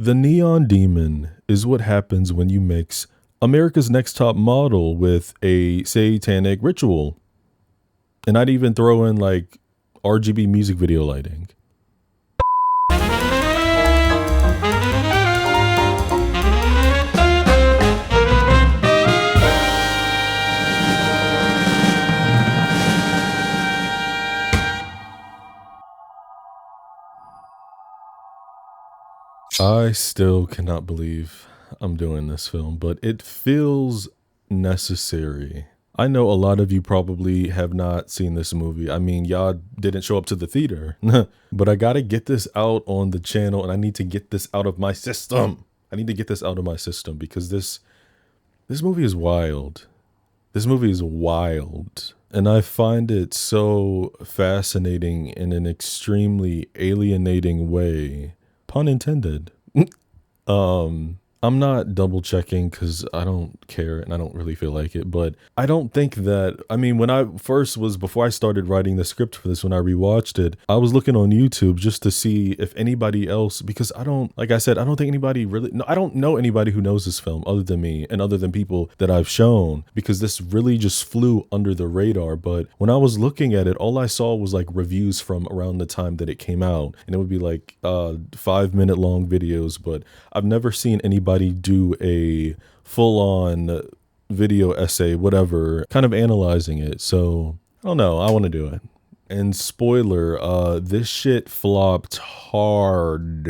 The Neon Demon is what happens when you mix America's Next Top Model with a satanic ritual. And I'd even throw in like RGB music video lighting. I still cannot believe I'm doing this film, but it feels necessary. I know a lot of you probably have not seen this movie. I mean, y'all didn't show up to the theater, but I gotta get this out on the channel and I need to get this out of my system. I need to get this out of my system because this movie is wild. This movie is wild. And I find it so fascinating in an extremely alienating way. Pun intended. I'm not double checking because I don't care and I don't really feel like it, but I don't think that, I mean, before I started writing the script for this, when I rewatched it, I was looking on YouTube just to see if anybody else, because like I said, I don't think anybody really, no, I don't know anybody who knows this film other than me and other than people that I've shown, because this really just flew under the radar. But when I was looking at it, all I saw was like reviews from around the time that it came out, and it would be like 5-minute long videos, but I've never seen anybody do a full-on video essay, whatever, kind of analyzing it. So I don't know, I want to do it. And spoiler, this shit flopped hard.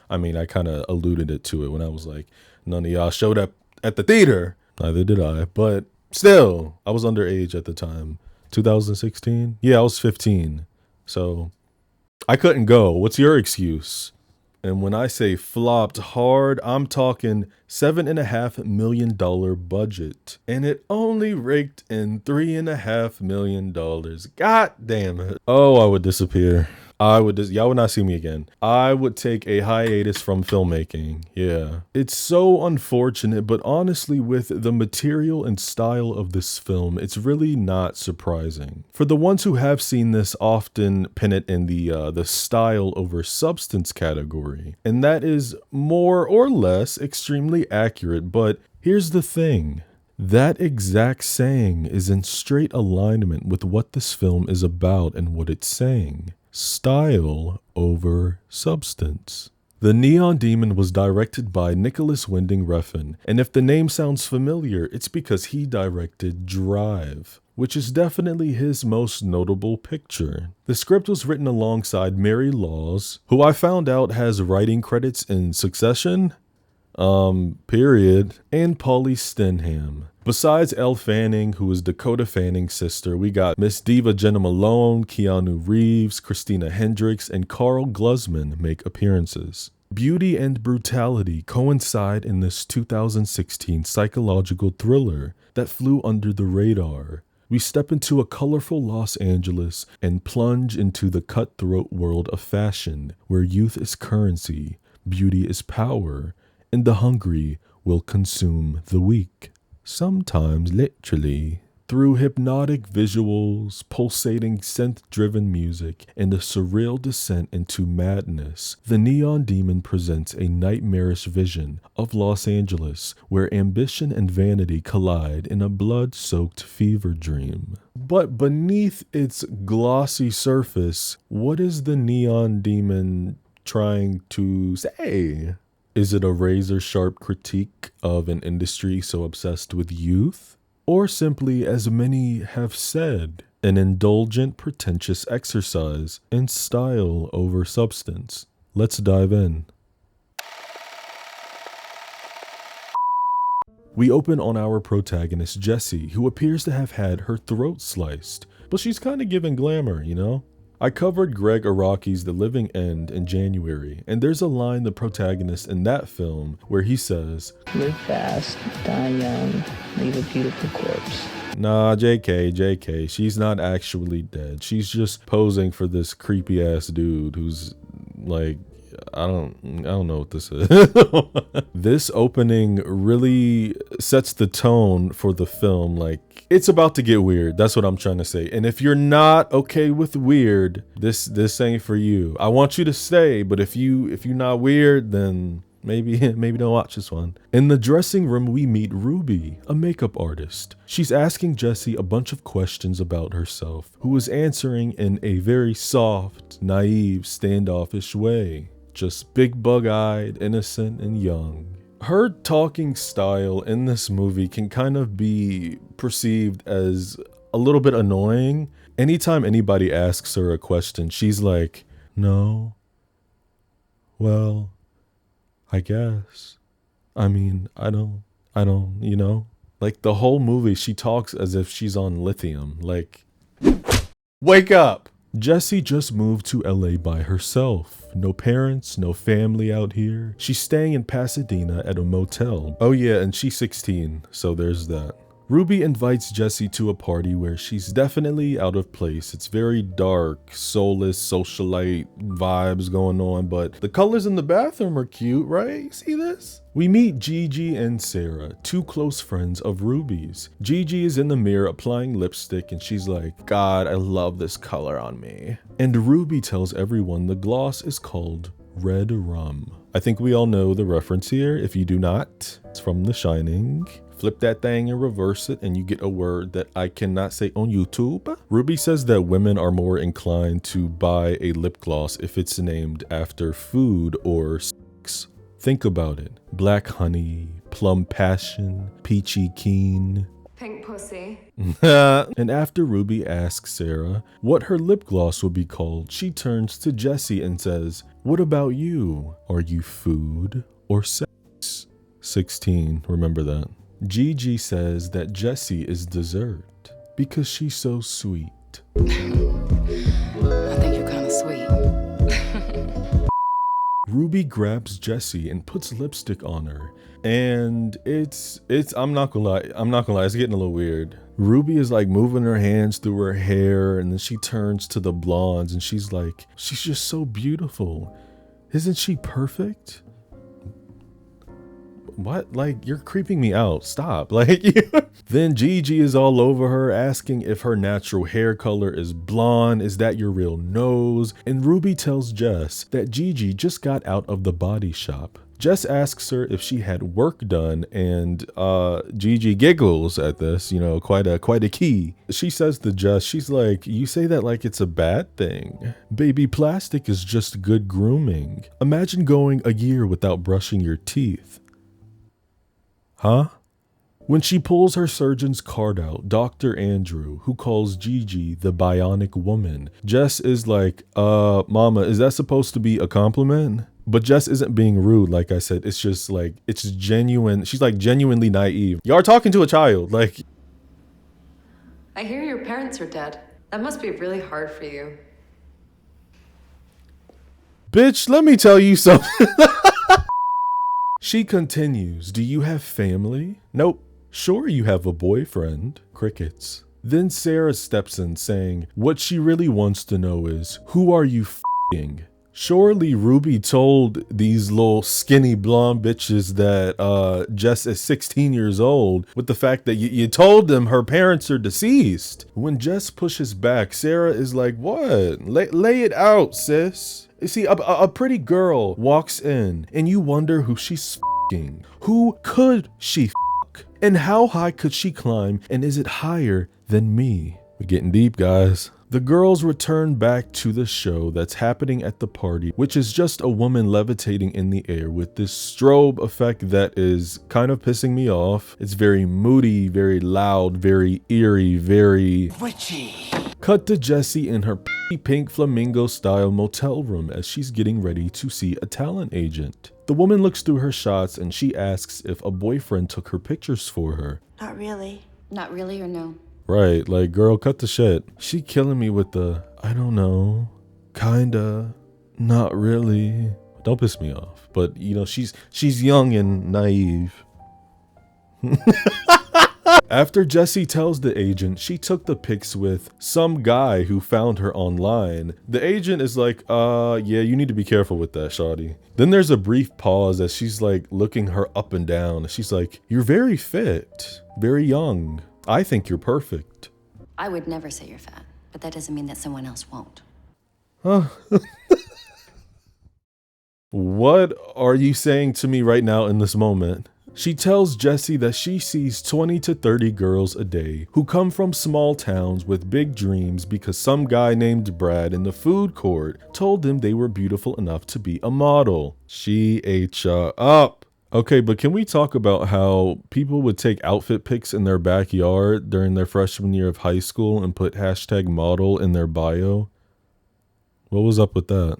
I mean, I kind of alluded to it when I was like, none of y'all showed up at the theater. Neither did I, but still, I was underage at the time. 2016? Yeah, I was 15. So I couldn't go. What's your excuse? And when I say flopped hard, I'm talking $7.5 million budget. And it only raked in $3.5 million. God damn it. Oh, I would disappear. Y'all would not see me again. I would take a hiatus from filmmaking. Yeah. It's so unfortunate, but honestly, with the material and style of this film, it's really not surprising. For the ones who have seen this, often pin it in the style over substance category. And that is more or less extremely accurate, but here's the thing. That exact saying is in straight alignment with what this film is about and what it's saying. Style over substance. The Neon Demon was directed by Nicholas Winding Refn, and if the name sounds familiar, it's because he directed Drive, which is definitely his most notable picture. The script was written alongside Mary Laws, who I found out has writing credits in Succession, period, and Pauly Stenham. Besides Elle Fanning, who is Dakota Fanning's sister, we got Miss Diva Jenna Malone, Keanu Reeves, Christina Hendricks, and Carl Glusman make appearances. Beauty and brutality coincide in this 2016 psychological thriller that flew under the radar. We step into a colorful Los Angeles and plunge into the cutthroat world of fashion, where youth is currency, beauty is power, and the hungry will consume the weak. Sometimes literally. Through hypnotic visuals, pulsating synth-driven music, and a surreal descent into madness, the Neon Demon presents a nightmarish vision of Los Angeles where ambition and vanity collide in a blood-soaked fever dream. But beneath its glossy surface, what is the Neon Demon trying to say? Is it a razor-sharp critique of an industry so obsessed with youth? Or simply, as many have said, an indulgent, pretentious exercise in style over substance? Let's dive in. We open on our protagonist, Jessie, who appears to have had her throat sliced, but she's kind of giving glamour, you know? I covered Greg Araki's The Living End in January, and there's a line the protagonist in that film where he says, "Live fast, die young, leave a beautiful corpse." Nah, JK, she's not actually dead. She's just posing for this creepy ass dude who's like, I don't know what this is. This opening really sets the tone for the film. Like, it's about to get weird. That's what I'm trying to say. And if you're not okay with weird, this ain't for you. I want you to stay, but if you're not weird, then maybe don't watch this one. In the dressing room, we meet Ruby, a makeup artist. She's asking Jessie a bunch of questions about herself, who is answering in a very soft, naive, standoffish way. Just big bug-eyed, innocent, and young. Her talking style in this movie can kind of be perceived as a little bit annoying. Anytime anybody asks her a question, she's like, no, well, I guess. I mean, I don't, you know? Like the whole movie, she talks as if she's on lithium. Like, wake up! Jessie just moved to LA by herself. No parents, no family out here. She's staying in Pasadena at a motel. Oh yeah, and she's 16, so there's that. Ruby invites Jessie to a party where she's definitely out of place. It's very dark, soulless, socialite vibes going on, but the colors in the bathroom are cute, right? You see this? We meet Gigi and Sarah, two close friends of Ruby's. Gigi is in the mirror applying lipstick and she's like, God, I love this color on me. And Ruby tells everyone the gloss is called Red Rum. I think we all know the reference here. If you do not, it's from The Shining. Flip that thing and reverse it and you get a word that I cannot say on YouTube. Ruby says that women are more inclined to buy a lip gloss if it's named after food or sex. Think about it. Black honey, plum passion, peachy keen. Pink pussy. And after Ruby asks Sarah what her lip gloss would be called, she turns to Jessie and says, what about you? Are you food or sex? 16, remember that. Gigi says that Jessie is dessert because she's so sweet. I think you're kind of sweet. Ruby grabs Jessie and puts lipstick on her, and it's I'm not gonna lie, it's getting a little weird. Ruby is like moving her hands through her hair, and then she turns to the blondes and she's like, she's just so beautiful. Isn't she perfect? What? Like, you're creeping me out. Stop. Like, then Gigi is all over her, asking if her natural hair color is blonde. Is that your real nose? And Ruby tells Jess that Gigi just got out of the body shop. Jess asks her if she had work done, and Gigi giggles at this, you know, quite a key. She says to Jess, she's like, you say that like it's a bad thing. Baby, plastic is just good grooming. Imagine going a year without brushing your teeth. Huh? When she pulls her surgeon's card out, Dr. Andrew, who calls Gigi the bionic woman, Jess is like, mama, is that supposed to be a compliment? But Jess isn't being rude, like I said. It's just like, it's genuine. She's like genuinely naive. Y'all are talking to a child, like. I hear your parents are dead. That must be really hard for you. Bitch, let me tell you something. She continues, do you have family? Nope. Sure, you have a boyfriend. Crickets. Then Sarah steps in saying, what she really wants to know is, who are you f***ing? Surely Ruby told these little skinny blonde bitches that Jess is 16 years old with the fact that you told them her parents are deceased. When Jess pushes back, Sarah is like, what? Lay it out, sis. You see, a pretty girl walks in and you wonder who she's f***ing. Who could she f***? And how high could she climb? And is it higher than me? We're getting deep, guys. The girls return back to the show that's happening at the party, which is just a woman levitating in the air with this strobe effect that is kind of pissing me off. It's very moody, very loud, very eerie, very witchy. Cut to Jessie in her pink flamingo style motel room as she's getting ready to see a talent agent. The woman looks through her shots and she asks if a boyfriend took her pictures for her. Not really. Not really or no? Right, like, girl, cut the shit. She killing me with the, I don't know, kinda, not really. Don't piss me off. But, you know, she's young and naive. After Jessie tells the agent she took the pics with some guy who found her online, the agent is like, yeah, you need to be careful with that, shawty. Then there's a brief pause as she's like looking her up and down. She's like, you're very fit, very young. I think you're perfect. I would never say you're fat, but that doesn't mean that someone else won't. Huh. What are you saying to me right now in this moment? She tells Jesse that she sees 20 to 30 girls a day who come from small towns with big dreams because some guy named Brad in the food court told them they were beautiful enough to be a model. She ate ya up. Okay, but can we talk about how people would take outfit pics in their backyard during their freshman year of high school and put hashtag model in their bio? What was up with that?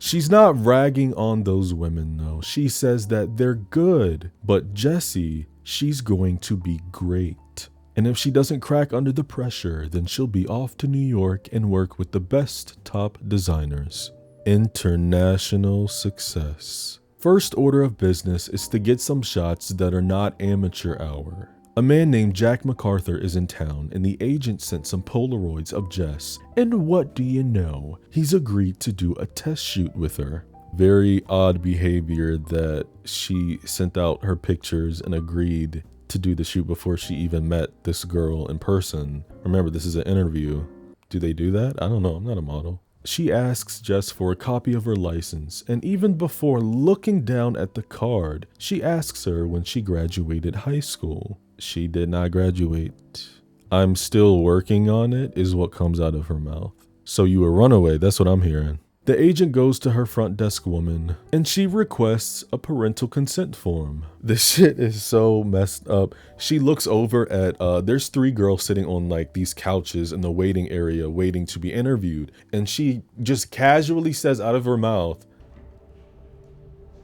She's not ragging on those women though. She says that they're good, but Jessie, she's going to be great. And if she doesn't crack under the pressure, then she'll be off to New York and work with the best top designers. International success. First order of business is to get some shots that are not amateur hour. A man named Jack MacArthur is in town and the agent sent some Polaroids of Jess. And what do you know? He's agreed to do a test shoot with her. Very odd behavior that she sent out her pictures and agreed to do the shoot before she even met this girl in person. Remember, this is an interview. Do they do that? I don't know. I'm not a model. She asks Jess for a copy of her license, and even before looking down at the card, she asks her when she graduated high school. She did not graduate. I'm still working on it is what comes out of her mouth. So you a runaway, that's what I'm hearing. The agent goes to her front desk woman and she requests a parental consent form. This shit is so messed up. She looks over at, there's 3 girls sitting on like these couches in the waiting area waiting to be interviewed. And she just casually says out of her mouth,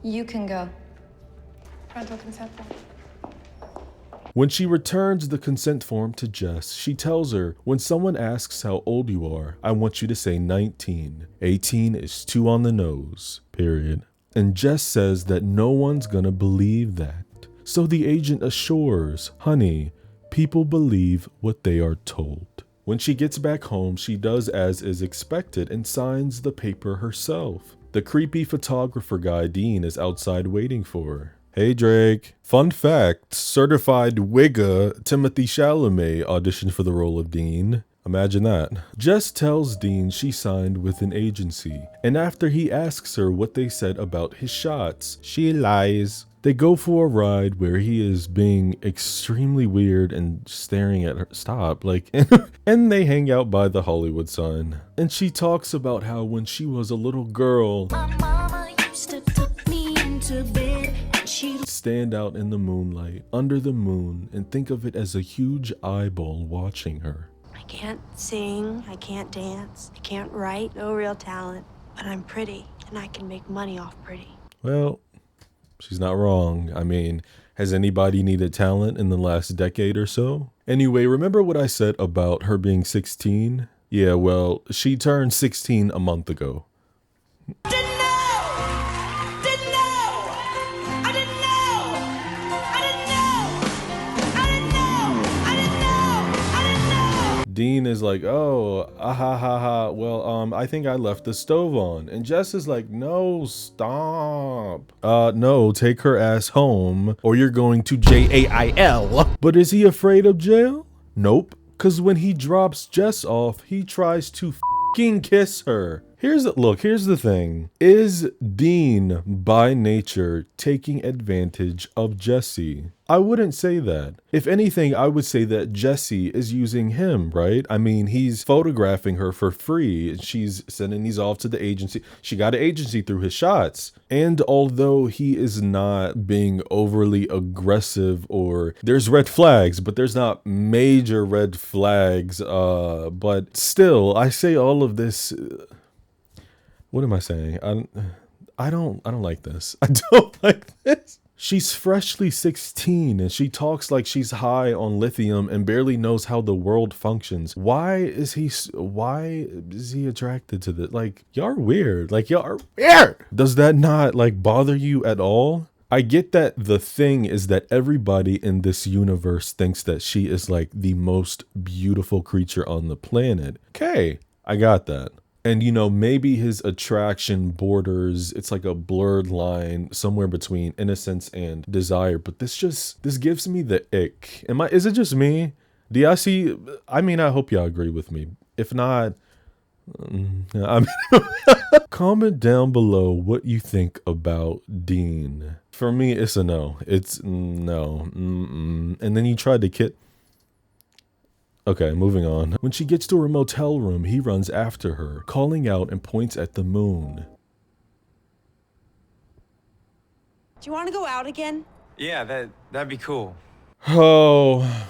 You can go. Parental consent form. when she returns the consent form to Jess, she tells her, when someone asks how old you are, I want you to say 19. 18 is too on the nose, period. And Jess says that no one's gonna believe that. So the agent assures, honey, people believe what they are told. When she gets back home, she does as is expected and signs the paper herself. The creepy photographer guy, Dean, is outside waiting for her. Hey Drake. Fun fact, certified wigga Timothy Chalamet auditioned for the role of Dean. Imagine that. Jess tells Dean she signed with an agency, and after he asks her what they said about his shots, she lies. They go for a ride where he is being extremely weird and staring at her. Stop, like, and they hang out by the Hollywood sign. And she talks about how when she was a little girl, My mama used to tuck me into bed. She'd stand out in the moonlight, under the moon, and think of it as a huge eyeball watching her. I can't sing, I can't dance, I can't write, no real talent, but I'm pretty, and I can make money off pretty. Well, she's not wrong. I mean, has anybody needed talent in the last decade or so? Anyway, remember what I said about her being 16? Yeah, well, she turned 16 a month ago. Dean is like, oh, ah ha ha ha. Well, I think I left the stove on. And Jess is like, no, stop. No, take her ass home or you're going to jail. But is he afraid of jail? Nope. Cause when he drops Jess off, he tries to fucking kiss her. Here's the thing. Is Dean by nature taking advantage of Jesse? I wouldn't say that. If anything, I would say that Jesse is using him, right? I mean, he's photographing her for free and she's sending these off to the agency. She got an agency through his shots. And although he is not being overly aggressive or there's red flags, but there's not major red flags, but still, I say all of this. What am I saying? I don't like this. I don't like this. She's freshly 16 and she talks like she's high on lithium and barely knows how the world functions. Why is he attracted to this? Like, y'all are weird. Like, y'all are weird. Does that not like bother you at all? I get that the thing is that everybody in this universe thinks that she is like the most beautiful creature on the planet. Okay, I got that. And, you know, maybe his attraction borders, it's like a blurred line somewhere between innocence and desire. But this gives me the ick. Is it just me? Do y'all see? I mean, I hope y'all agree with me. If not, I mean, comment down below what you think about Dean. For me, it's a no. It's no. And then you tried to kid. Okay, moving on. When she gets to her motel room, he runs after her, calling out and points at the moon. Do you want to go out again? Yeah, that'd be cool. Oh.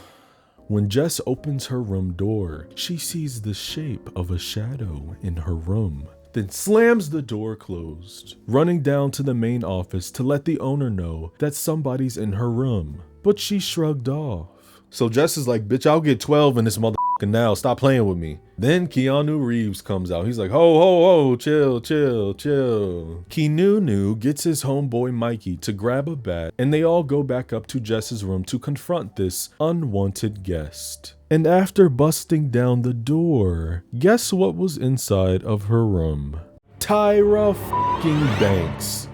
When Jess opens her room door, she sees the shape of a shadow in her room, then slams the door closed, running down to the main office to let the owner know that somebody's in her room. But she shrugged off. So Jess is like, bitch, I'll get 12 in this motherfucker now. Stop playing with me. Then Keanu Reeves comes out. He's like, ho, ho, ho, chill, chill, chill. Keanu gets his homeboy Mikey to grab a bat, and they all go back up to Jess's room to confront this unwanted guest. And after busting down the door, guess what was inside of her room? Tyra fucking Banks.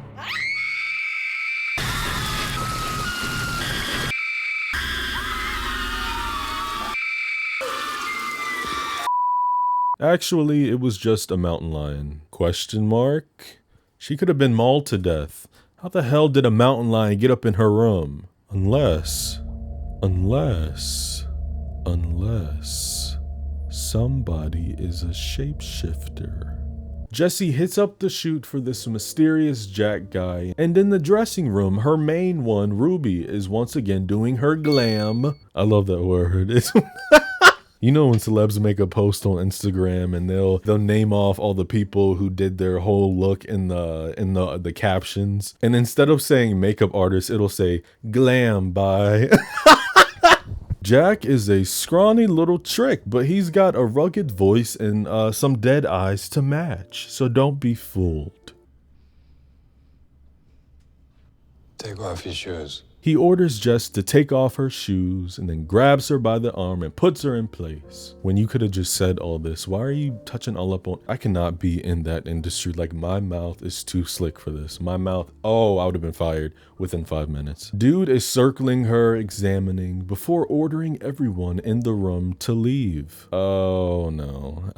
Actually, it was just a mountain lion. Question mark? She could have been mauled to death. How the hell did a mountain lion get up in her room? Unless somebody is a shapeshifter. Jessie hits up the chute for this mysterious Jack guy, and in the dressing room, her main one, Ruby, is once again doing her glam. I love that word. You know when celebs make a post on Instagram and they'll name off all the people who did their whole look in the captions, and instead of saying makeup artist, it'll say glam by. Jack is a scrawny little trick, but he's got a rugged voice and some dead eyes to match, so don't be fooled. Take off your shoes. He orders Jess to take off her shoes and then grabs her by the arm and puts her in place. When you could have just said all this, why are you touching all up on? I cannot be in that industry. Like, my mouth is too slick for this. My mouth, oh, I would have been fired within 5 minutes. Dude is circling her, examining, before ordering everyone in the room to leave. Oh no.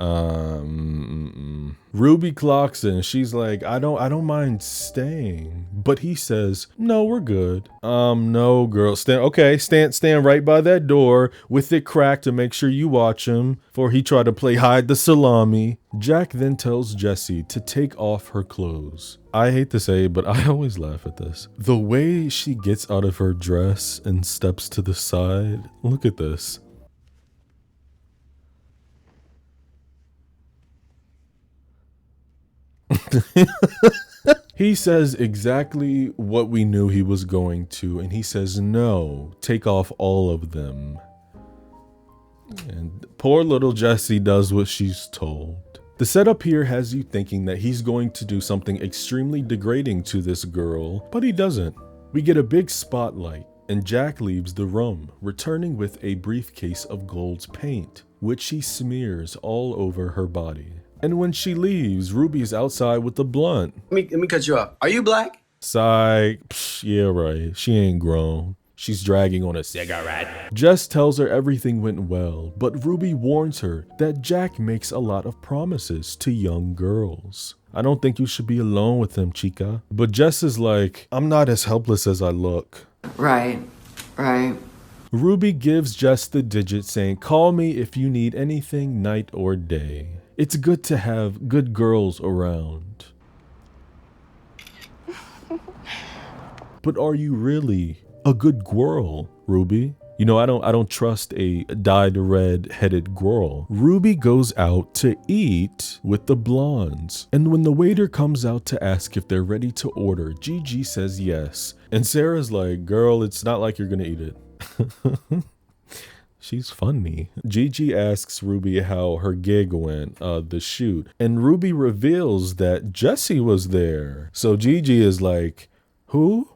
Ruby clocks in. She's like, I don't mind staying. But he says, no, we're good. No, girl. Stand right by that door with it cracked to make sure you watch him, for he tried to play hide the salami. Jack then tells Jessie to take off her clothes. I hate to say it, but I always laugh at this. The way she gets out of her dress and steps to the side. Look at this. He says exactly what we knew he was going to, and he says, no, take off all of them. And poor little Jessie does what she's told. The setup here has you thinking that he's going to do something extremely degrading to this girl, but he doesn't. We get a big spotlight, and Jack leaves the room, returning with a briefcase of gold paint, which he smears all over her body. And when she leaves, Ruby's outside with the blunt. Let me cut you off. Are you black? Psych. Psh, yeah, right. She ain't grown. She's dragging on a cigarette. Jess tells her everything went well, but Ruby warns her that Jack makes a lot of promises to young girls. I don't think you should be alone with him, chica. But Jess is like, I'm not as helpless as I look. Right. Ruby gives Jess the digit saying, call me if you need anything night or day. It's good to have good girls around. But are you really a good girl, Ruby? You know, I don't trust a dyed red-headed girl. Ruby goes out to eat with the blondes. And when the waiter comes out to ask if they're ready to order, Gigi says yes. And Sarah's like, girl, it's not like you're gonna eat it. She's funny. Gigi asks Ruby how her gig went, the shoot, and Ruby reveals that Jessie was there. So Gigi is like, who?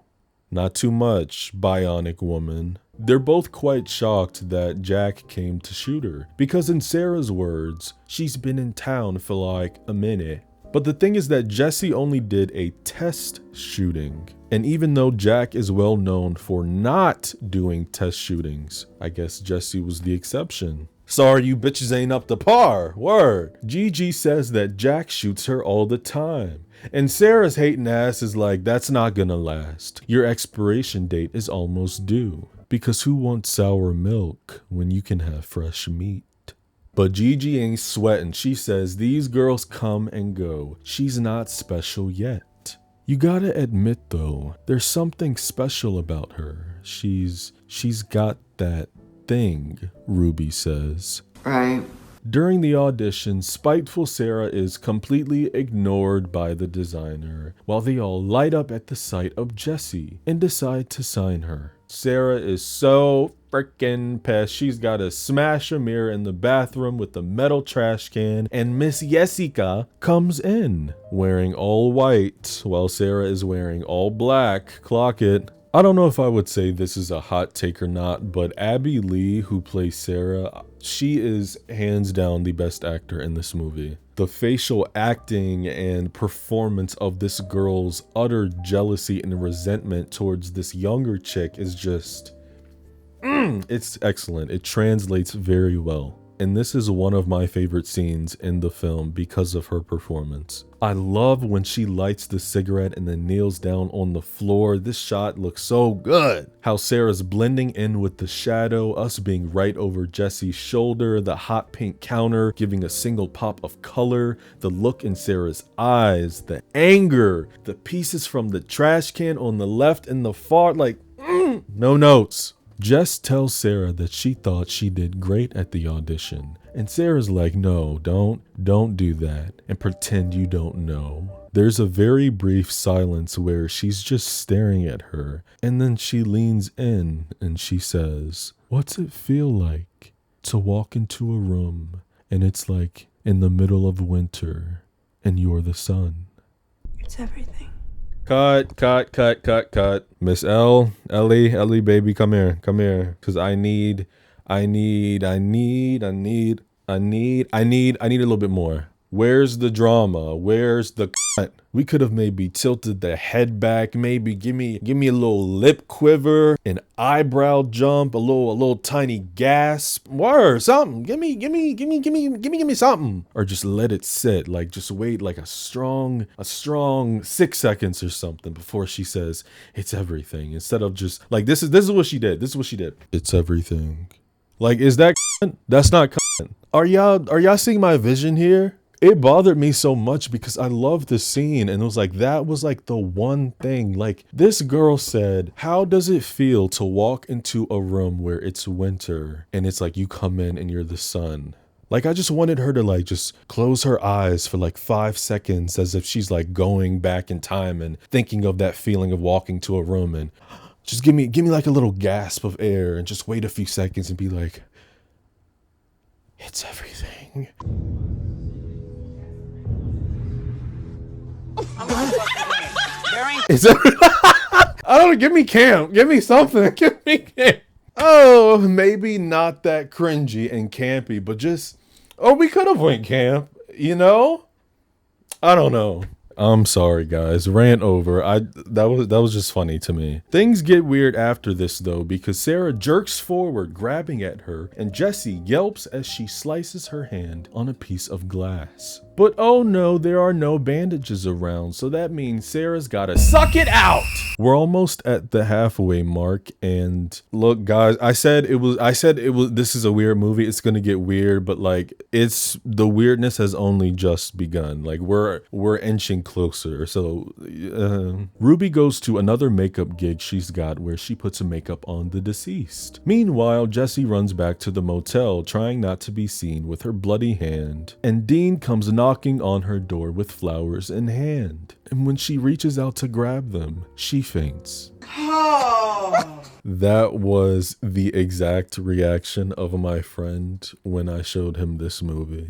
Not too much, bionic woman. They're both quite shocked that Jack came to shoot her, because in Sarah's words, she's been in town for like a minute. But the thing is that Jesse only did a test shooting. And even though Jack is well known for not doing test shootings, I guess Jesse was the exception. Sorry you bitches ain't up to par. Word. Gigi says that Jack shoots her all the time. And Sarah's hating ass is like, that's not gonna last. Your expiration date is almost due. Because who wants sour milk when you can have fresh meat? But Gigi ain't sweating. She says these girls come and go. She's not special yet. You gotta admit though, there's something special about her. She's got that thing, Ruby says. Right. During the audition, spiteful Sarah is completely ignored by the designer, while they all light up at the sight of Jesse and decide to sign her. Sarah is so freaking pissed. She's got to smash a mirror in the bathroom with the metal trash can, and Miss Jessica comes in wearing all white while Sarah is wearing all black. Clock it. I don't know if I would say this is a hot take or not, but Abby Lee, who plays Sarah, she is hands down the best actor in this movie. The facial acting and performance of this girl's utter jealousy and resentment towards this younger chick is just, it's excellent. It translates very well. And this is one of my favorite scenes in the film because of her performance. I love when she lights the cigarette and then kneels down on the floor. This shot looks so good. How Sarah's blending in with the shadow, us being right over Jesse's shoulder, the hot pink counter giving a single pop of color, the look in Sarah's eyes, the anger, the pieces from the trash can on the left and the far, like, no notes. Jess tells Sarah that she thought she did great at the audition. And Sarah's like, no, don't do that and pretend you don't know. There's a very brief silence where she's just staring at her. And then she leans in and she says, what's it feel like to walk into a room and it's like in the middle of winter and you're the sun? It's everything. Cut. Miss Ellie, baby, come here. Cause I need a little bit more. Where's the drama? Where's the cut? We could have maybe tilted the head back, maybe give me a little lip quiver, an eyebrow jump, a little tiny gasp, word, something. Give me something. Or just let it sit, like just wait like a strong 6 seconds or something before she says it's everything. Instead of just like this is what she did. It's everything. Like, is that that's not Are y'all seeing my vision here? It bothered me so much because I love the scene and it was like, that was like the one thing. Like, this girl said, how does it feel to walk into a room where it's winter and it's like you come in and you're the sun? Like, I just wanted her to like just close her eyes for like 5 seconds as if she's like going back in time and thinking of that feeling of walking to a room, and just give me like a little gasp of air and just wait a few seconds and be like, it's everything. I don't know, give me camp. Give me something. Give me camp. Oh, maybe not that cringy and campy, but just, we could have went camp, you know? I don't know. I'm sorry, guys. Rant over. That was just funny to me. Things get weird after this, though, because Sarah jerks forward, grabbing at her, and Jessie yelps as she slices her hand on a piece of glass. But oh no, there are no bandages around, so that means Sarah's gotta suck it out! We're almost at the halfway mark, and look, guys, I said it was, this is a weird movie, it's gonna get weird, but like, the weirdness has only just begun. Like, we're inching closer. So, Ruby goes to another makeup gig she's got where she puts makeup on the deceased. Meanwhile, Jessie runs back to the motel, trying not to be seen with her bloody hand, and Dean comes knocking on her door with flowers in hand. And when she reaches out to grab them, she faints. That was the exact reaction of my friend when I showed him this movie.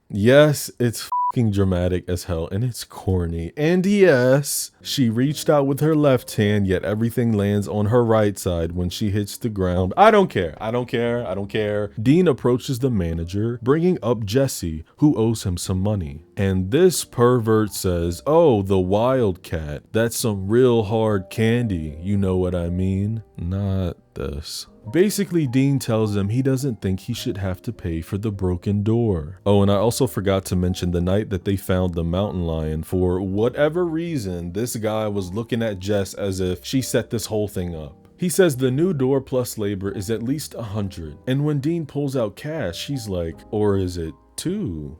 Yes, it's fucking dramatic as hell and it's corny. And yes, she reached out with her left hand, yet everything lands on her right side when she hits the ground. I don't care. I don't care. I don't care. Dean approaches the manager, bringing up Jesse, who owes him some money. And this pervert says, "Oh, the Wildcat. That's some real hard candy. You know what I mean?" Not this. Basically, Dean tells him he doesn't think he should have to pay for the broken door. Oh, and I also forgot to mention the night that they found the mountain lion. For whatever reason, this guy was looking at Jess as if she set this whole thing up. He says the new door plus labor is at least 100. And when Dean pulls out cash, she's like, "Or is it 2?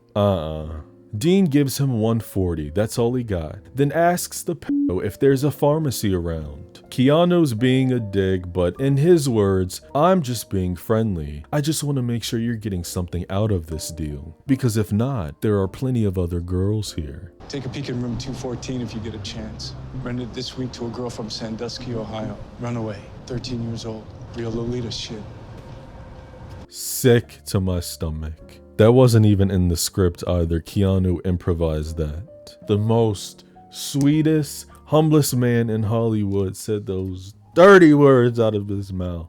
Dean gives him 140, that's all he got, then asks the pedo if there's a pharmacy around. Keanu's being a dig, but in his words, "I'm just being friendly. I just want to make sure you're getting something out of this deal. Because if not, there are plenty of other girls here." Take a peek in room 214 if you get a chance. Rented this week to a girl from Sandusky, Ohio. Runaway, 13 years old. Real Lolita shit. Sick to my stomach. That wasn't even in the script either. Keanu improvised that. The most sweetest, humblest man in Hollywood said those dirty words out of his mouth.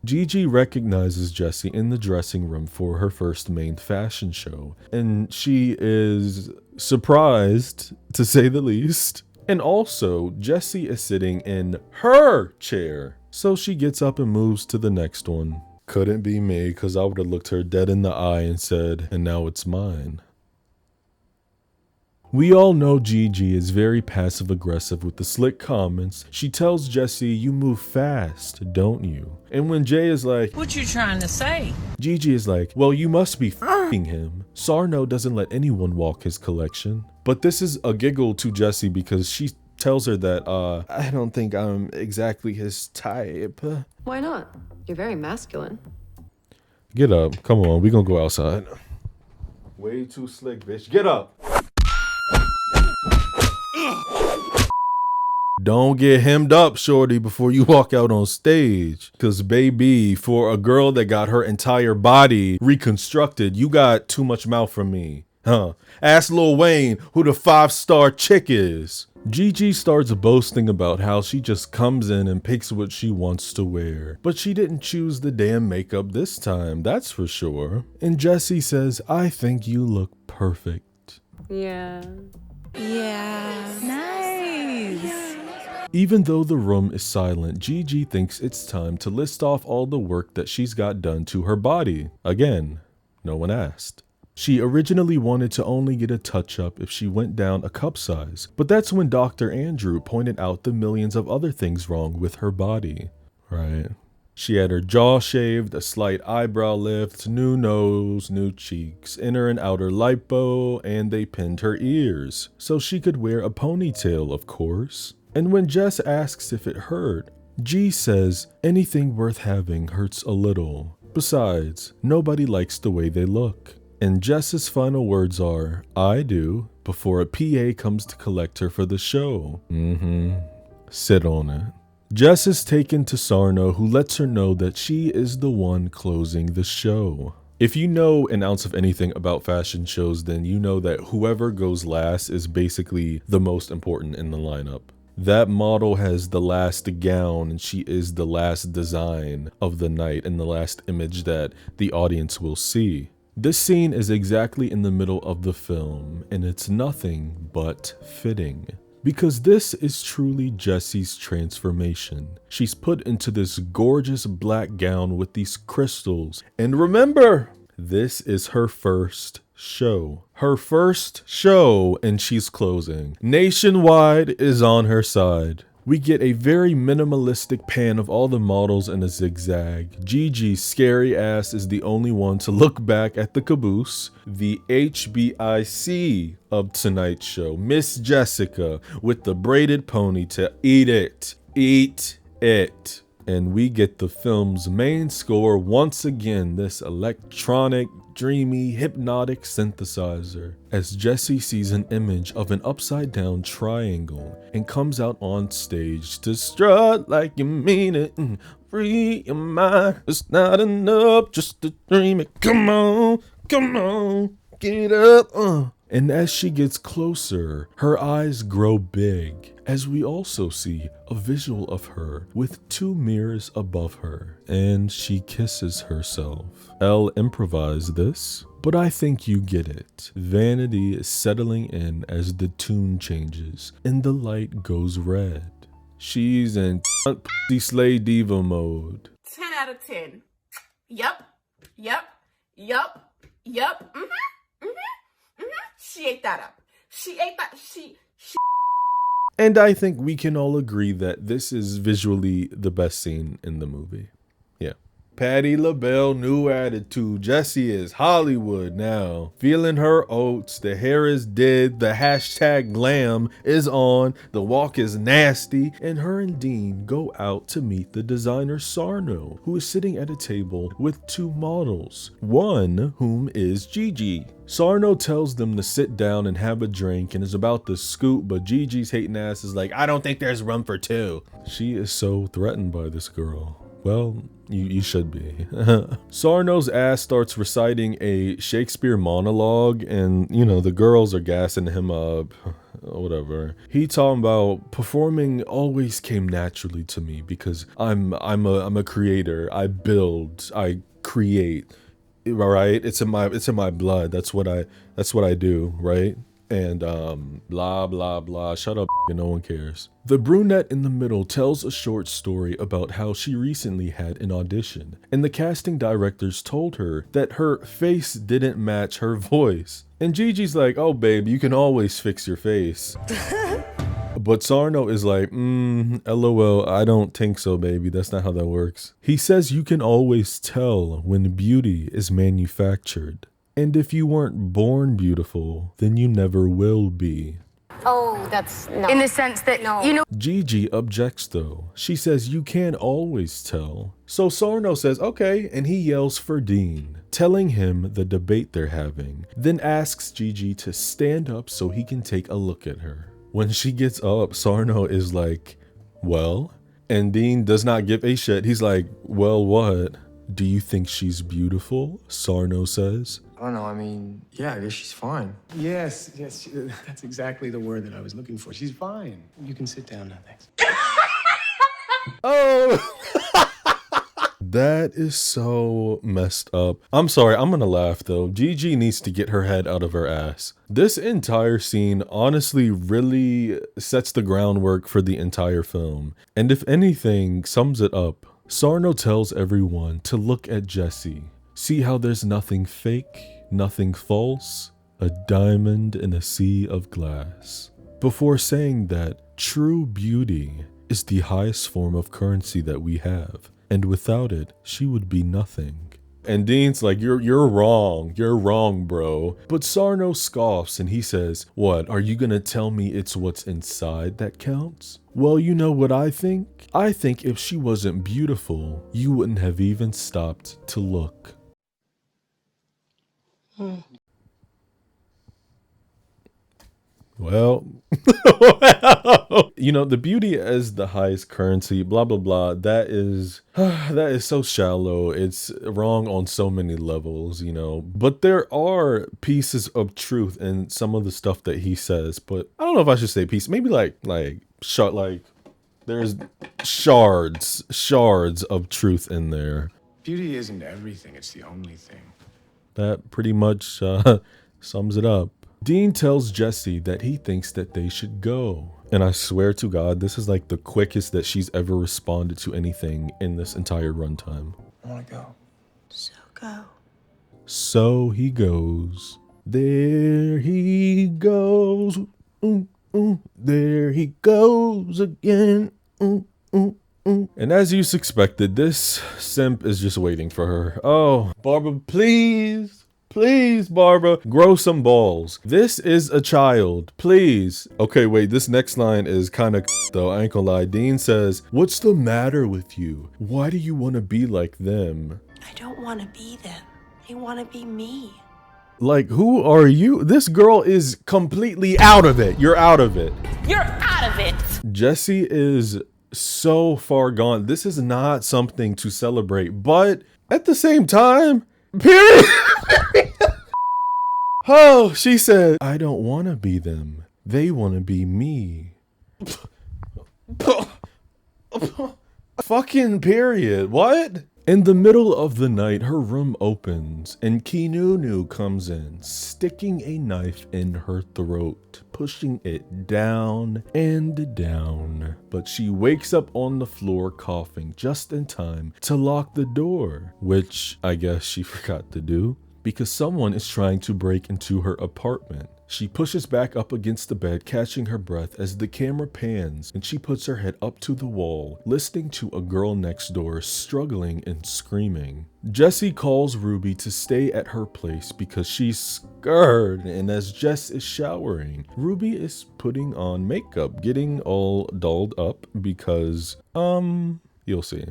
Gigi recognizes Jessie in the dressing room for her first main fashion show, and she is surprised, to say the least. And also, Jessie is sitting in her chair, so she gets up and moves to the next one. Couldn't be me, because I would have looked her dead in the eye and said, "And now it's mine." We all know Gigi is very passive aggressive with the slick comments. She tells Jessie, "You move fast, don't you?" And when Jay is like, "What you trying to say?" Gigi is like, "Well, you must be f***ing him. Sarno doesn't let anyone walk his collection." But this is a giggle to Jessie because she tells her that, "I don't think I'm exactly his type." Why not? You're very masculine. Get up. Come on, we gonna go outside. Way too slick, bitch. Get up. Don't get hemmed up, shorty, before you walk out on stage. Cause baby, for a girl that got her entire body reconstructed, you got too much mouth from me. Huh? Ask Lil Wayne who the 5-star chick is. Gigi starts boasting about how she just comes in and picks what she wants to wear. But she didn't choose the damn makeup this time, that's for sure. And Jessie says, "I think you look perfect." Yeah. Nice. Even though the room is silent, Gigi thinks it's time to list off all the work that she's got done to her body. Again, no one asked. She originally wanted to only get a touch-up if she went down a cup size, but that's when Dr. Andrew pointed out the millions of other things wrong with her body. Right. She had her jaw shaved, a slight eyebrow lift, new nose, new cheeks, inner and outer lipo, and they pinned her ears, so she could wear a ponytail, of course. And when Jess asks if it hurt, G says anything worth having hurts a little. Besides, nobody likes the way they look. And Jess's final words are, "I do," before a PA comes to collect her for the show. Sit on it. Jess is taken to Sarno, who lets her know that she is the one closing the show. If you know an ounce of anything about fashion shows, then you know that whoever goes last is basically the most important in the lineup. That model has the last gown and she is the last design of the night and the last image that the audience will see. This scene is exactly in the middle of the film, and it's nothing but fitting. Because this is truly Jessie's transformation. She's put into this gorgeous black gown with these crystals. And remember, this is her first show. Her first show, and she's closing. Nationwide is on her side. We get a very minimalistic pan of all the models in a zigzag. Gigi's scary ass is the only one to look back at the caboose. The HBIC of tonight's show, Miss Jessica with the braided ponytail. Eat it. Eat it. And we get the film's main score once again, this electronic, dreamy, hypnotic synthesizer, as Jessie sees an image of an upside down triangle and comes out on stage to strut like you mean it. Free your mind, it's not enough just to dream it. Come on, get up. And as she gets closer, her eyes grow big, as we also see a visual of her with 2 mirrors above her, and she kisses herself. Elle improvised this, but I think you get it. Vanity is settling in as the tune changes and the light goes red. She's in pussy slay diva mode. 10 out of 10. Yup. She ate that up. She ate that. She. And I think we can all agree that this is visually the best scene in the movie. Yeah. Patti LaBelle, new attitude. Jessie is Hollywood now. Feeling her oats. The hair is dead. The hashtag glam is on. The walk is nasty. And her and Dean go out to meet the designer Sarno, who is sitting at a table with 2 models. One whom is Gigi. Sarno tells them to sit down and have a drink and is about to scoot, but Gigi's hating ass is like, I don't think there's room for 2. She is so threatened by this girl. Well, you should be. Sarno's ass starts reciting a Shakespeare monologue, and the girls are gassing him up. Whatever. He talking about performing always came naturally to me because I'm a creator. I build. I create. Right? It's in my blood. That's what I do. Right? And blah blah blah. Shut up, no one cares. The brunette in the middle tells a short story about how she recently had an audition, and the casting directors told her that her face didn't match her voice. And Gigi's like, oh babe, you can always fix your face. But Sarno is like, lol, I don't think so, baby. That's not how that works. He says you can always tell when beauty is manufactured. And if you weren't born beautiful, then you never will be. Oh, that's no. In the sense that, no. Gigi objects though. She says you can't always tell. So Sarno says, okay, and he yells for Dean, telling him the debate they're having, then asks Gigi to stand up so he can take a look at her. When she gets up, Sarno is like, well? And Dean does not give a shit. He's like, well, what? Do you think she's beautiful? Sarno says. I don't know, I mean, yeah, I guess she's fine. Yes, that's exactly the word that I was looking for. She's fine. You can sit down now, thanks. Oh! That is so messed up. I'm sorry, I'm gonna laugh though. Gigi needs to get her head out of her ass. This entire scene honestly really sets the groundwork for the entire film. And if anything sums it up, Sarno tells everyone to look at Jessie. See how there's nothing fake, nothing false, a diamond in a sea of glass. Before saying that true beauty is the highest form of currency that we have. And without it, she would be nothing. And Dean's like, you're wrong, bro. But Sarno scoffs and he says, what, are you gonna tell me it's what's inside that counts? Well, you know what I think? I think if she wasn't beautiful, you wouldn't have even stopped to look. Well, the beauty as the highest currency, blah, blah, blah. That is so shallow. It's wrong on so many levels, but there are pieces of truth in some of the stuff that he says, but I don't know if I should say piece, maybe there's shards of truth in there. Beauty isn't everything, it's the only thing. That pretty much sums it up. Dean tells Jessie that he thinks that they should go. And I swear to God, this is like the quickest that she's ever responded to anything in this entire runtime. I wanna go. So go. So he goes. There he goes. There he goes again. And as you suspected, this simp is just waiting for her. Oh, Barbara, please. Please, Barbara, grow some balls. This is a child. Please. Okay, wait, this next line is kind of though. I ain't gonna lie. Dean says, what's the matter with you? Why do you want to be like them? I don't want to be them. They want to be me. Like, who are you? This girl is completely out of it. You're out of it. You're out of it. Jessie is so far gone. This is not something to celebrate, but at the same time, period. Oh, she said, I don't want to be them. They want to be me. Fucking period. What? In the middle of the night, her room opens and Kinunu comes in, sticking a knife in her throat, pushing it down and down. But she wakes up on the floor coughing just in time to lock the door, which I guess she forgot to do because someone is trying to break into her apartment. She pushes back up against the bed, catching her breath as the camera pans, and she puts her head up to the wall, listening to a girl next door struggling and screaming. Jessie calls Ruby to stay at her place because she's scared, and as Jess is showering, Ruby is putting on makeup, getting all dolled up because, you'll see.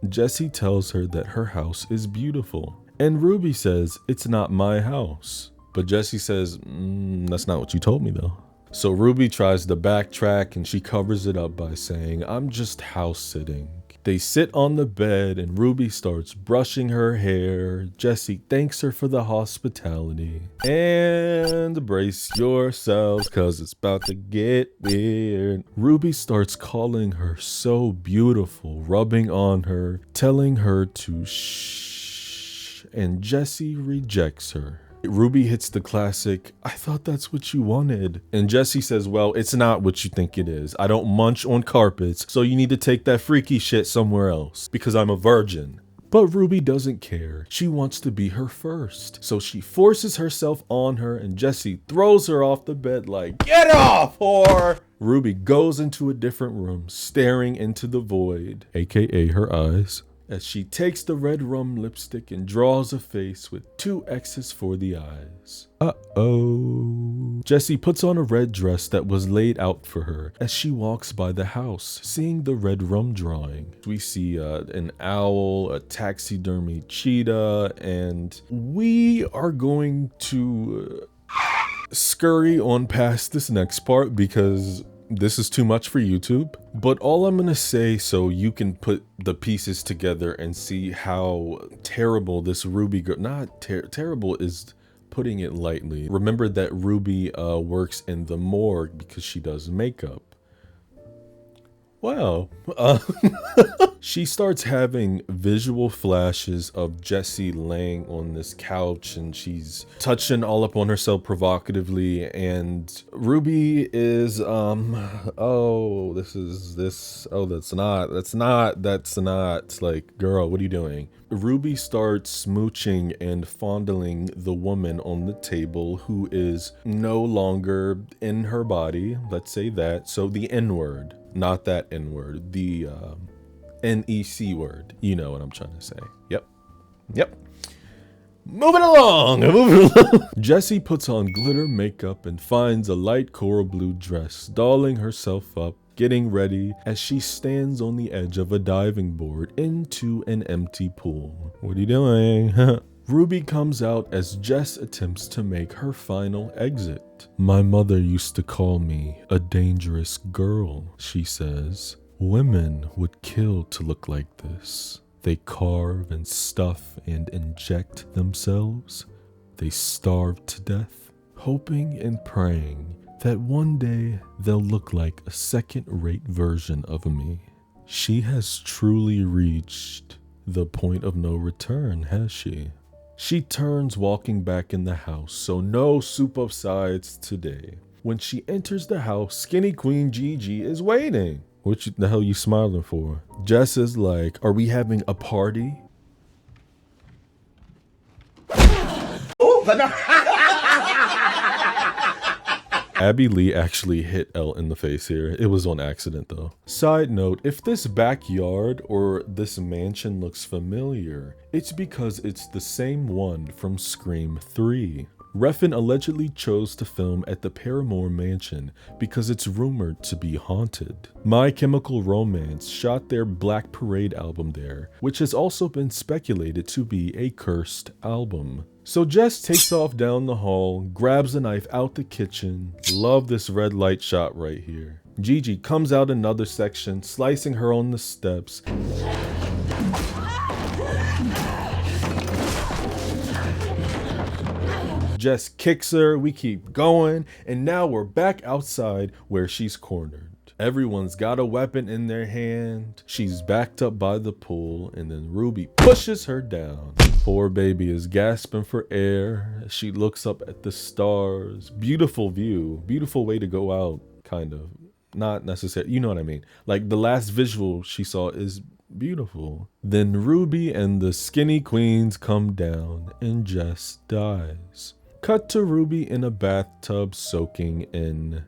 Jessie tells her that her house is beautiful, and Ruby says, it's not my house. But Jessie says, that's not what you told me though. So Ruby tries to backtrack and she covers it up by saying, I'm just house sitting. They sit on the bed and Ruby starts brushing her hair. Jessie thanks her for the hospitality. And brace yourselves cause it's about to get weird. Ruby starts calling her so beautiful, rubbing on her, telling her to shh, and Jessie rejects her. Ruby hits the classic, I thought that's what you wanted. And Jessie says, well, it's not what you think it is. I don't munch on carpets, so you need to take that freaky shit somewhere else because I'm a virgin. But Ruby doesn't care. She wants to be her first. So she forces herself on her and Jessie throws her off the bed like, get off, whore! Ruby goes into a different room, staring into the void, aka her eyes, as she takes the red rum lipstick and draws a face with 2 X's for the eyes. Uh-oh. Jessie puts on a red dress that was laid out for her as she walks by the house, seeing the red rum drawing. We see an owl, a taxidermy cheetah, and we are going to scurry on past this next part because this is too much for YouTube. But all I'm gonna say so you can put the pieces together and see how terrible this Ruby girl, not terrible is putting it lightly. Remember that Ruby works in the morgue because she does makeup. Wow. She starts having visual flashes of Jessie laying on this couch and she's touching all up on herself provocatively, and Ruby is that's not like, girl, what are you doing? Ruby starts smooching and fondling the woman on the table who is no longer in her body, let's say that. So the N-word, not that N-word, the NEC word. You know what I'm trying to say. Yep. Moving along. Jessie puts on glitter makeup and finds a light coral blue dress, dolling herself up, getting ready as she stands on the edge of a diving board into an empty pool. What are you doing? Ruby comes out as Jess attempts to make her final exit. My mother used to call me a dangerous girl, she says. Women would kill to look like this. They carve and stuff and inject themselves. They starve to death, hoping and praying that one day they'll look like a second-rate version of me. She has truly reached the point of no return, has she? She turns walking back in the house, so no soup of sides today. When she enters the house, Skinny Queen Gigi is waiting. What the hell you smiling for? Jess is like, are we having a party? Abby Lee actually hit Elle in the face here. It was on accident though. Side note, if this backyard or this mansion looks familiar, it's because it's the same one from Scream 3. Refn allegedly chose to film at the Paramore Mansion because it's rumored to be haunted. My Chemical Romance shot their Black Parade album there, which has also been speculated to be a cursed album. So Jess takes off down the hall, grabs a knife out the kitchen. Love this red light shot right here. Gigi comes out another section, slicing her on the steps. Jess kicks her, we keep going, and now we're back outside where she's cornered. Everyone's got a weapon in their hand. She's backed up by the pool, and then Ruby pushes her down. Poor baby is gasping for air. She looks up at the stars. Beautiful view. Beautiful way to go out, kind of. Not necessarily, you know what I mean. Like the last visual she saw is beautiful. Then Ruby and the skinny queens come down, and Jess dies. Cut to Ruby in a bathtub soaking in,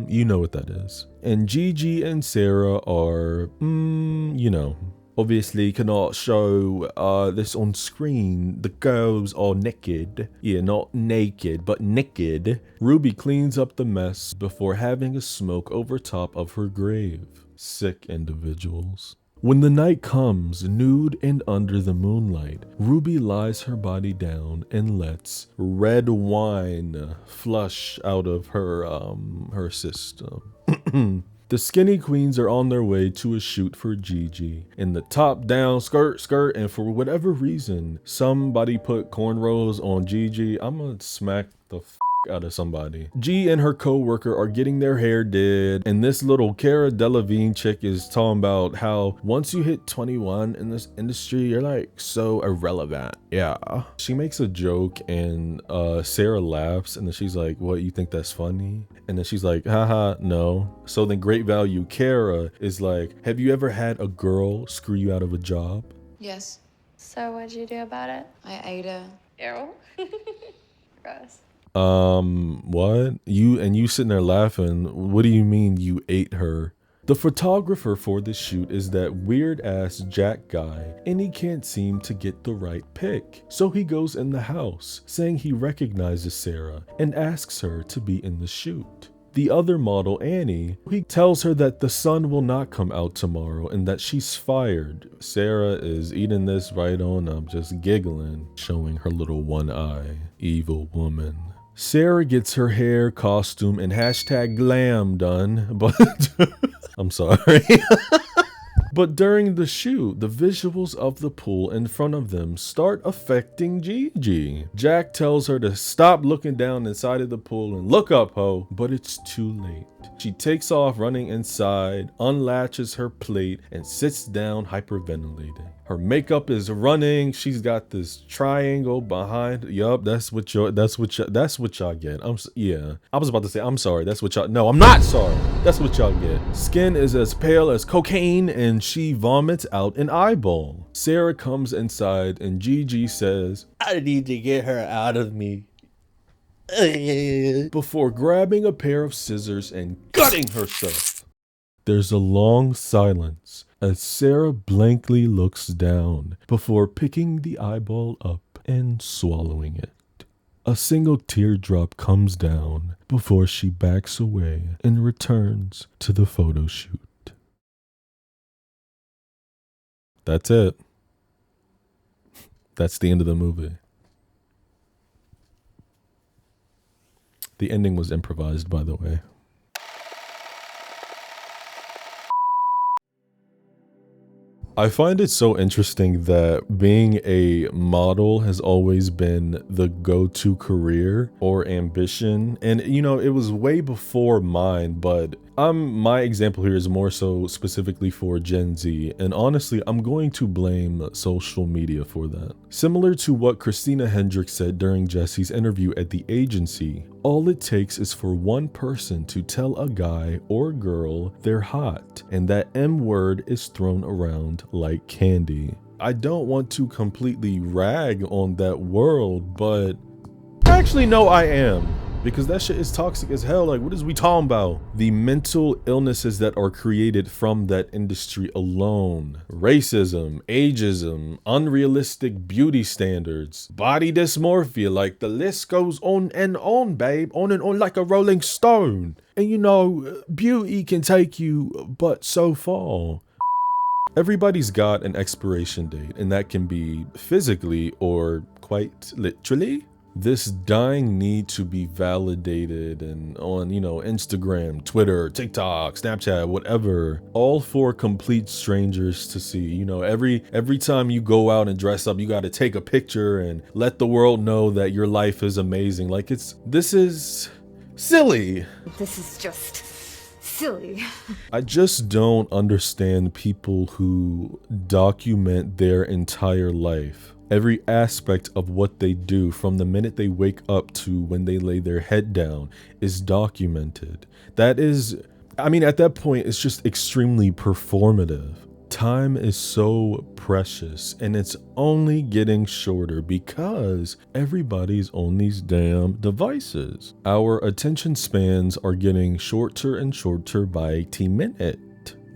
you know what that is. And Gigi and Sarah are, you know. Obviously cannot show this on screen. The girls are naked. Yeah, not naked, but naked. Ruby cleans up the mess before having a smoke over top of her grave. Sick individuals. When the night comes, nude and under the moonlight, Ruby lies her body down and lets red wine flush out of her system. The skinny queens are on their way to a shoot for Gigi in the top down skirt, and for whatever reason, somebody put cornrows on Gigi. I'm gonna smack the out of somebody. G and her co-worker are getting their hair did, and this little Cara Delevingne chick is talking about how once you hit 21 in this industry, you're like so irrelevant. Yeah. She makes a joke and Sarah laughs, and then she's like, what, you think that's funny? And then she's like, haha, no. So then Great Value Cara is like, have you ever had a girl screw you out of a job? Yes. So what'd you do about it? I ate a... Ew. Gross. What? You sitting there laughing. What do you mean you ate her? The photographer for this shoot is that weird ass Jack guy, and he can't seem to get the right pic. So he goes in the house, saying he recognizes Sarah and asks her to be in the shoot. The other model, Annie, he tells her that the sun will not come out tomorrow and that she's fired. Sarah is eating this right on up, just giggling, showing her little one eye. Evil woman. Sarah gets her hair, costume, and hashtag glam done, but I'm sorry. But during the shoot, the visuals of the pool in front of them start affecting Gigi. Jack tells her to stop looking down inside of the pool and look up, ho, but it's too late. She takes off running inside, unlatches her plate, and sits down hyperventilating. Her makeup is running. She's got this triangle behind. Yup, that's what y'all get. Yeah. I was about to say, I'm sorry. That's what y'all. No, I'm not sorry. That's what y'all get. Skin is as pale as cocaine, and she vomits out an eyeball. Sarah comes inside, and Gigi says, I need to get her out of me. Before grabbing a pair of scissors and cutting herself. There's a long silence as Sarah blankly looks down before picking the eyeball up and swallowing it. A single teardrop comes down before she backs away and returns to the photo shoot. That's it. That's the end of the movie. The ending was improvised, by the way. I find it so interesting that being a model has always been the go-to career or ambition. And, you know, it was way before mine, but my example here is more so specifically for Gen Z. And honestly, I'm going to blame social media for that. Similar to what Christina Hendricks said during Jesse's interview at the agency, all it takes is for one person to tell a guy or girl they're hot, and that M word is thrown around like candy. I don't want to completely rag on that world, but actually no, I am. Because that shit is toxic as hell. Like, what is we talking about? The mental illnesses that are created from that industry alone. Racism, ageism, unrealistic beauty standards, body dysmorphia, like the list goes on and on, babe. On and on like a rolling stone. And you know, beauty can take you but so far. Everybody's got an expiration date, and that can be physically or quite literally. This dying need to be validated and on, Instagram, Twitter, TikTok, Snapchat, whatever, all for complete strangers to see. Every time you go out and dress up, you got to take a picture and let the world know that your life is amazing. Like this is silly. This is just silly. I just don't understand people who document their entire life. Every aspect of what they do from the minute they wake up to when they lay their head down is documented. At that point, it's just extremely performative. Time is so precious and it's only getting shorter because everybody's on these damn devices. Our attention spans are getting shorter and shorter by the minute.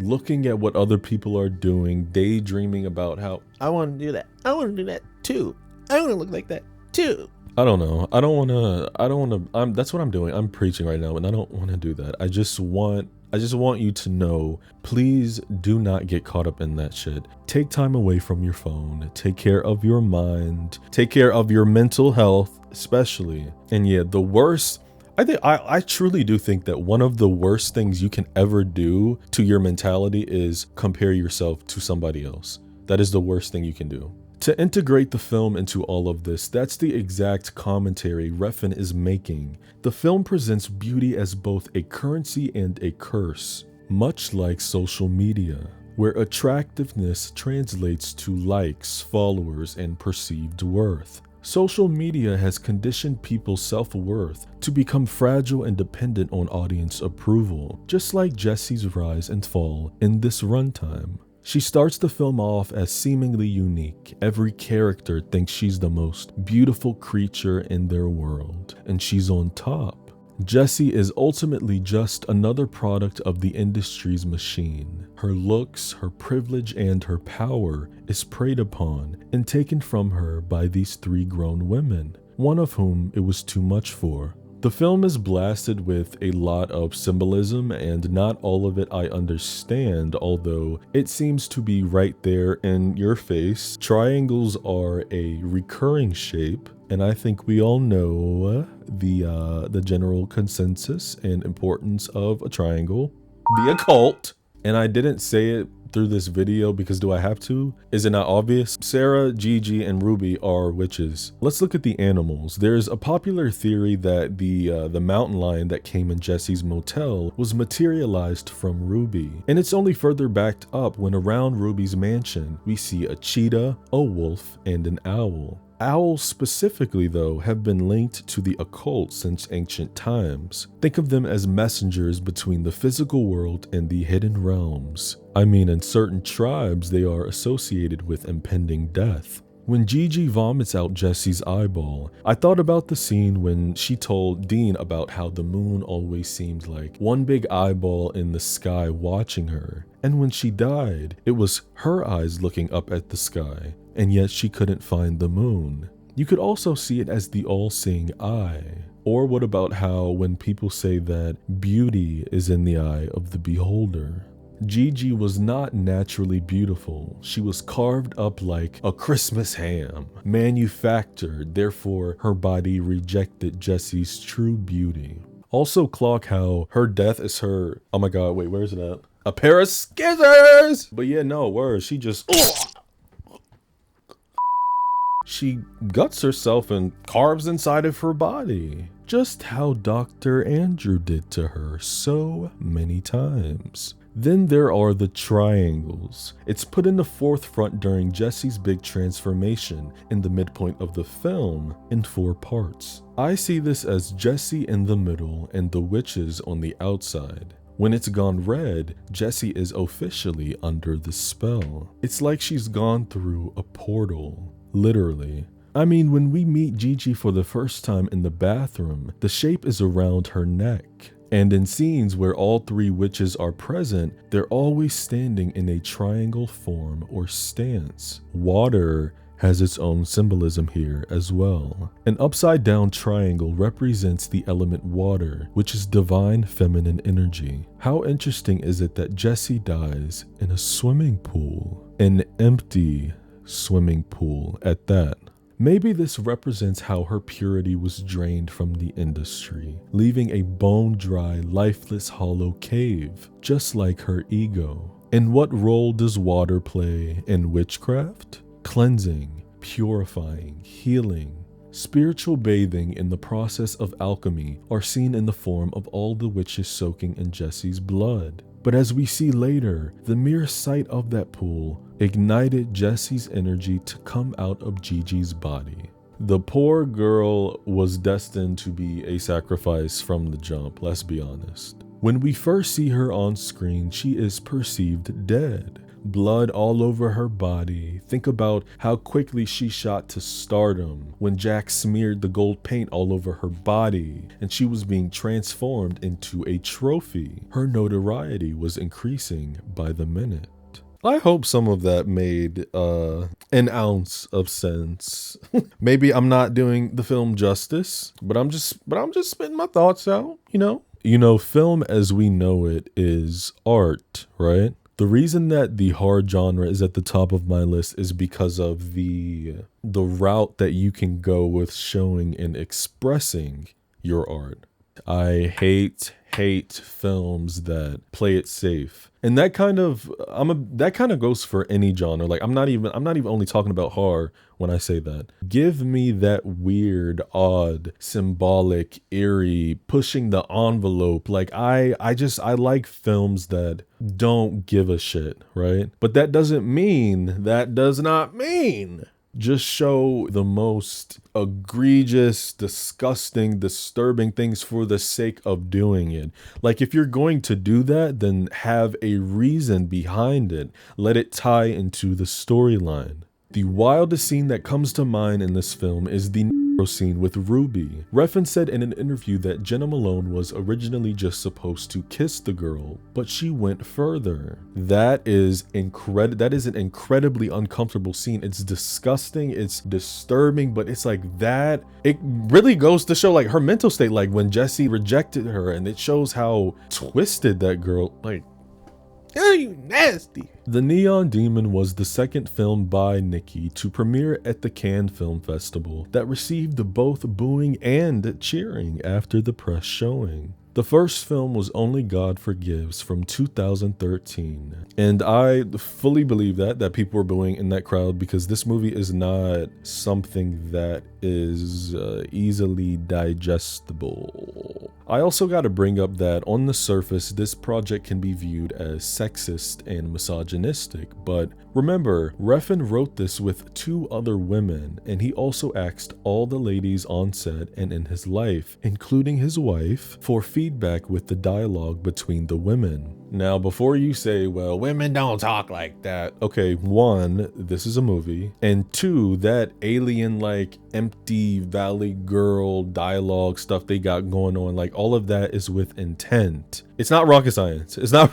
Looking at what other people are doing, daydreaming about how I want to do that. I want to do that too. I want to look like that too. I don't know. I don't want to, that's what I'm doing. I'm preaching right now and I don't want to do that. I just want you to know, please do not get caught up in that shit. Take time away from your phone. Take care of your mind. Take care of your mental health, especially. And yeah, the worst, I truly do think that one of the worst things you can ever do to your mentality is compare yourself to somebody else. That is the worst thing you can do. To integrate the film into all of this, that's the exact commentary Refn is making. The film presents beauty as both a currency and a curse, much like social media, where attractiveness translates to likes, followers, and perceived worth. Social media has conditioned people's self-worth to become fragile and dependent on audience approval, just like Jessie's rise and fall in this runtime. She starts the film off as seemingly unique. Every character thinks she's the most beautiful creature in their world, and she's on top. Jessie is ultimately just another product of the industry's machine. Her looks, her privilege, and her power is preyed upon and taken from her by these three grown women, one of whom it was too much for. The film is blasted with a lot of symbolism, and not all of it I understand, although it seems to be right there in your face. Triangles are a recurring shape, and I think we all know the general consensus and importance of a triangle. The occult. And I didn't say it through this video because do I have to? Is it not obvious? Sarah, Gigi, and Ruby are witches. Let's look at the animals. There's a popular theory that the mountain lion that came in Jessie's motel was materialized from Ruby. And it's only further backed up when around Ruby's mansion, we see a cheetah, a wolf, and an owl. Owls specifically, though, have been linked to the occult since ancient times. Think of them as messengers between the physical world and the hidden realms. I mean, in certain tribes, they are associated with impending death. When Gigi vomits out Jessie's eyeball, I thought about the scene when she told Dean about how the moon always seemed like one big eyeball in the sky watching her. And when she died, it was her eyes looking up at the sky, and yet she couldn't find the moon. You could also see it as the all-seeing eye. Or what about how when people say that beauty is in the eye of the beholder? Gigi was not naturally beautiful. She was carved up like a Christmas ham, manufactured, therefore her body rejected Jessie's true beauty. Also clock how her death is her, oh my god, wait, where is it at? A pair of scissors! But yeah, no, word, she just, she guts herself and carves inside of her body. Just how Dr. Andrew did to her so many times. Then there are the triangles. It's put in the forefront during Jessie's big transformation in the midpoint of the film in 4 parts. I see this as Jessie in the middle and the witches on the outside. When it's gone red, Jessie is officially under the spell. It's like she's gone through a portal, literally. I mean, when we meet Gigi for the first time in the bathroom, the shape is around her neck. And in scenes where all 3 witches are present, they're always standing in a triangle form or stance. Water has its own symbolism here as well. An upside down triangle represents the element water, which is divine feminine energy. How interesting is it that Jessie dies in a swimming pool? An empty swimming pool at that. Maybe this represents how her purity was drained from the industry, leaving a bone-dry, lifeless, hollow cave, just like her ego. And what role does water play in witchcraft? Cleansing, purifying, healing. Spiritual bathing in the process of alchemy are seen in the form of all the witches soaking in Jesse's blood. But as we see later, the mere sight of that pool ignited Jesse's energy to come out of Gigi's body. The poor girl was destined to be a sacrifice from the jump, let's be honest. When we first see her on screen, she is perceived dead. Blood all over her body. Think about how quickly she shot to stardom when Jack smeared the gold paint all over her body and she was being transformed into a trophy. Her notoriety was increasing by the minute. I hope some of that made an ounce of sense. Maybe I'm not doing the film justice, but I'm just spitting my thoughts out, you know? You know, film as we know it is art, right? The reason that the hard genre is at the top of my list is because of the route that you can go with showing and expressing your art. I hate films that play it safe. And that kind of goes for any genre. Like I'm not even only talking about horror when I say that. Give me that weird, odd, symbolic, eerie, pushing the envelope. Like I like films that don't give a shit, right? But that does not mean just show the most egregious, disgusting, disturbing things for the sake of doing it. Like if you're going to do that, then have a reason behind it. Let it tie into the storyline. The wildest scene that comes to mind in this film is the scene with Ruby. Refn said in an interview that Jenna Malone was originally just supposed to kiss the girl, but she went further. That is an incredibly uncomfortable scene. It's disgusting, it's disturbing, but it's like that. It really goes to show like her mental state, like when Jesse rejected her, and it shows how twisted that girl, like, oh, you nasty. The Neon Demon was the second film by Nikki to premiere at the Cannes Film Festival that received both booing and cheering after the press showing. The first film was Only God Forgives from 2013. And I fully believe that people were booing in that crowd because this movie is not something that is easily digestible. I also got to bring up that on the surface, this project can be viewed as sexist and misogynistic, but remember, Refn wrote this with 2 other women, and he also asked all the ladies on set and in his life, including his wife, for feedback with the dialogue between the women. Now, before you say, well, women don't talk like that. Okay, 1, this is a movie, and 2, that alien-like empty valley girl dialogue stuff they got going on, like all of that is with intent. It's not rocket science. It's not.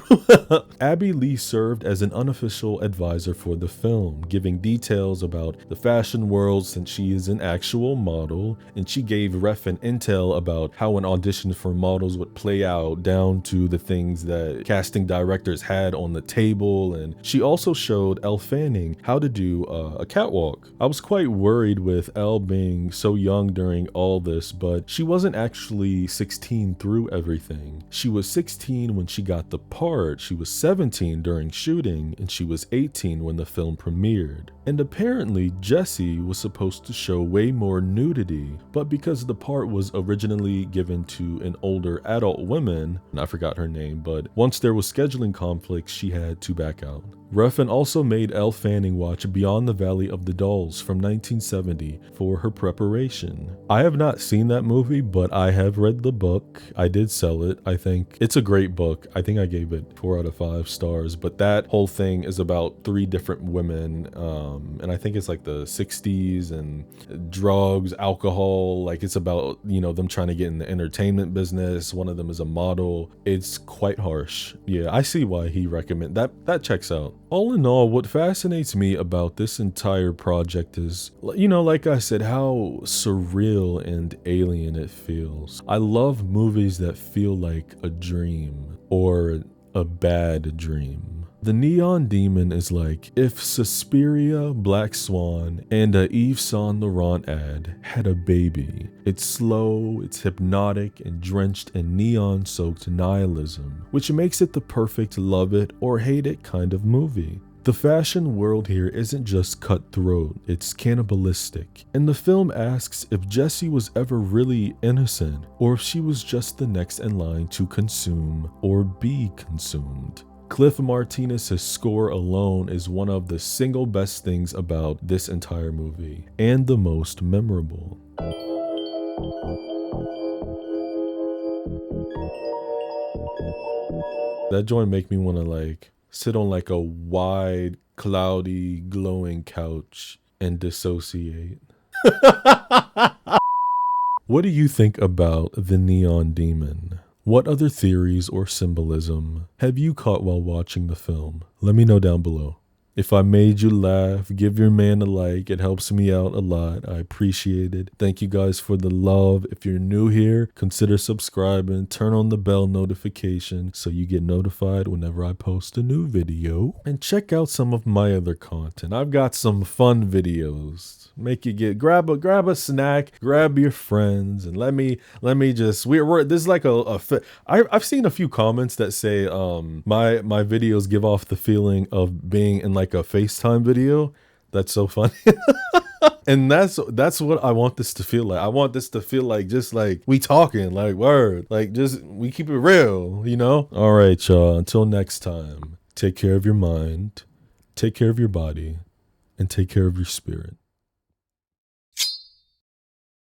Abby Lee served as an unofficial advisor for the film, giving details about the fashion world since she is an actual model, and she gave Refn intel about how an audition for models would play out down to the things that casting directors had on the table, and she also showed Elle Fanning how to do a catwalk. I was quite worried with Elle being so young during all this, but she wasn't actually 16 through everything. She was 16 when she got the part, she was 17 during shooting, and she was 18 when the film premiered. And apparently Jessie was supposed to show way more nudity, but because the part was originally given to an older adult woman, and I forgot her name, but once there was scheduling conflicts, she had to back out. Refn also made Elle Fanning watch Beyond the Valley of the Dolls from 1970 for her preparation. I have not seen that movie, but I have read the book. I did sell it. I think it's a great book. I think I gave it 4 out of 5 stars, but that whole thing is about 3 different women, and I think it's like the 60s and drugs, alcohol, like it's about, you know, them trying to get in the entertainment business. One of them is a model. It's quite harsh. Yeah, I see why he recommended that checks out. All in all, what fascinates me about this entire project is, you know, like I said, how surreal and alien it feels. I love movies that feel like a dream or a bad dream. The Neon Demon is like if Suspiria, Black Swan, and a Yves Saint Laurent ad had a baby. It's slow, it's hypnotic, and drenched in neon-soaked nihilism, which makes it the perfect love it or hate it kind of movie. The fashion world here isn't just cutthroat, it's cannibalistic. And the film asks if Jessie was ever really innocent, or if she was just the next in line to consume or be consumed. Cliff Martinez's score alone is one of the single best things about this entire movie, and the most memorable. That joint make me want to like sit on like a wide, cloudy, glowing couch and dissociate. What do you think about the Neon Demon? What other theories or symbolism have you caught while watching the film? Let me know down below. If I made you laugh, give your man a like. It helps me out a lot. I appreciate it. Thank you guys for the love. If you're new here, consider subscribing. Turn on the bell notification so you get notified whenever I post a new video. And check out some of my other content. I've got some fun videos. Make you grab a snack, grab your friends, and let me just this is like I've seen a few comments that say my videos give off the feeling of being in like a FaceTime video. That's so funny. And that's what I want this to feel like. I want this to feel like just like we talking, like word, like just we keep it real, you know? All right, y'all. Until next time, take care of your mind, take care of your body, and take care of your spirit.